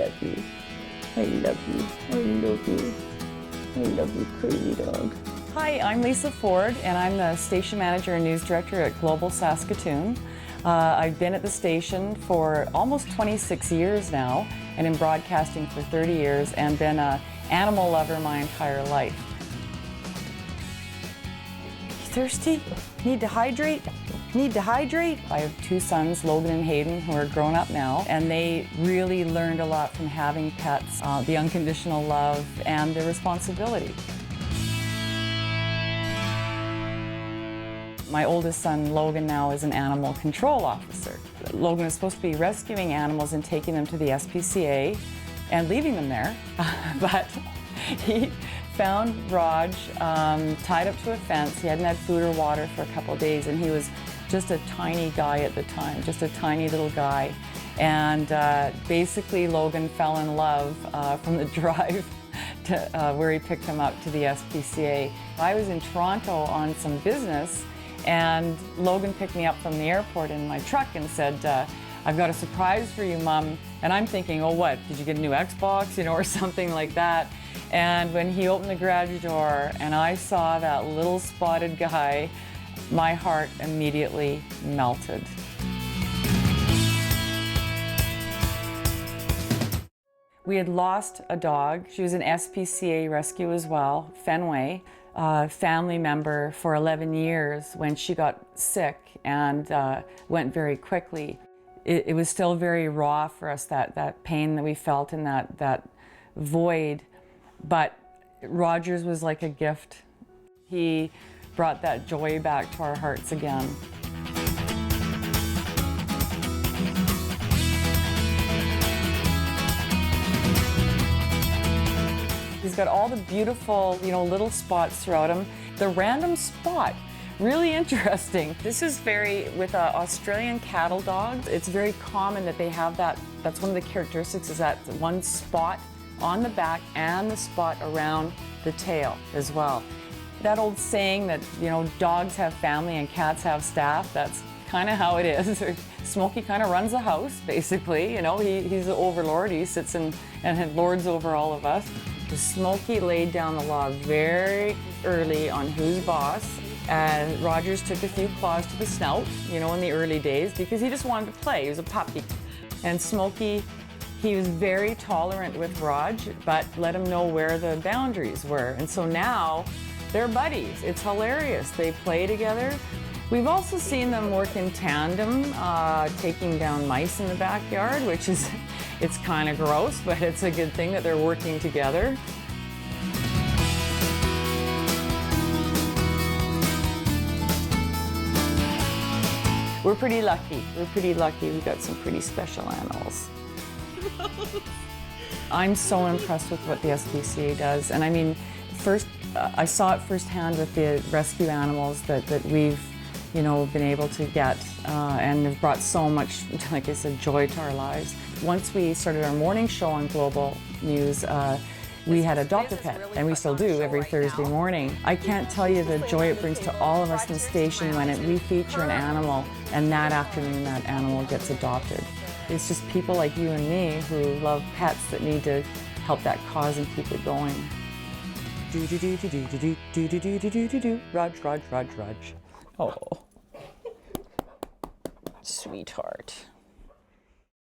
love you. I love you. I love you. I love you, crazy dog. Hi, I'm Lisa Ford, and I'm the station manager and news director at Global Saskatoon. I've been at the station for almost 26 years now, and in broadcasting for 30 years, and been an animal lover my entire life. Thirsty? Need to hydrate? Need to hydrate? I have two sons, Logan and Hayden, who are grown up now, and they really learned a lot from having pets, the unconditional love and the responsibility. My oldest son, Logan, now is an animal control officer. Logan is supposed to be rescuing animals and taking them to the SPCA and leaving them there, but he found Rodgers tied up to a fence. He hadn't had food or water for a couple of days, and he was just a tiny guy at the time, just a tiny little guy. And basically Logan fell in love from the drive to where he picked him up to the SPCA. I was in Toronto on some business, and Logan picked me up from the airport in my truck and said, I've got a surprise for you, Mom. And I'm thinking, oh, what? Did you get a new Xbox, or something like that? And when he opened the garage door and I saw that little spotted guy, my heart immediately melted. We had lost a dog. She was an SPCA rescue as well, Fenway, family member for 11 years when she got sick and went very quickly. It was still very raw for us, that pain that we felt and that void. But Rodgers was like a gift. He brought that joy back to our hearts again. He's got all the beautiful, little spots throughout him. The random spot, really interesting. This is with Australian cattle dogs, it's very common that they have that. That's one of the characteristics, is that one spot on the back and the spot around the tail as well. That old saying that, dogs have family and cats have staff, that's kind of how it is. Smokey kind of runs the house, basically. He's the overlord. He sits and lords over all of us. Smokey laid down the law very early on who's boss. Rodgers took a few claws to the snout, in the early days, because he just wanted to play. He was a puppy. And Smokey, he was very tolerant with Raj, but let him know where the boundaries were. And so now they're buddies. It's hilarious. They play together. We've also seen them work in tandem, taking down mice in the backyard, which it's kind of gross, but it's a good thing that they're working together. We're pretty lucky. We've got some pretty special animals. I'm so impressed with what the SPCA does. And I mean, first, I saw it firsthand with the rescue animals that we've, been able to get, and have brought so much, like I said, joy to our lives. Once we started our morning show on Global News, we had Adopt a Pet, and we still do every Thursday morning. I can't tell you the joy it brings to all of us in the station when we feature an animal, and that afternoon that animal gets adopted. It's just people like you and me who love pets that need to help that cause and keep it going. Rodge. Oh, sweetheart.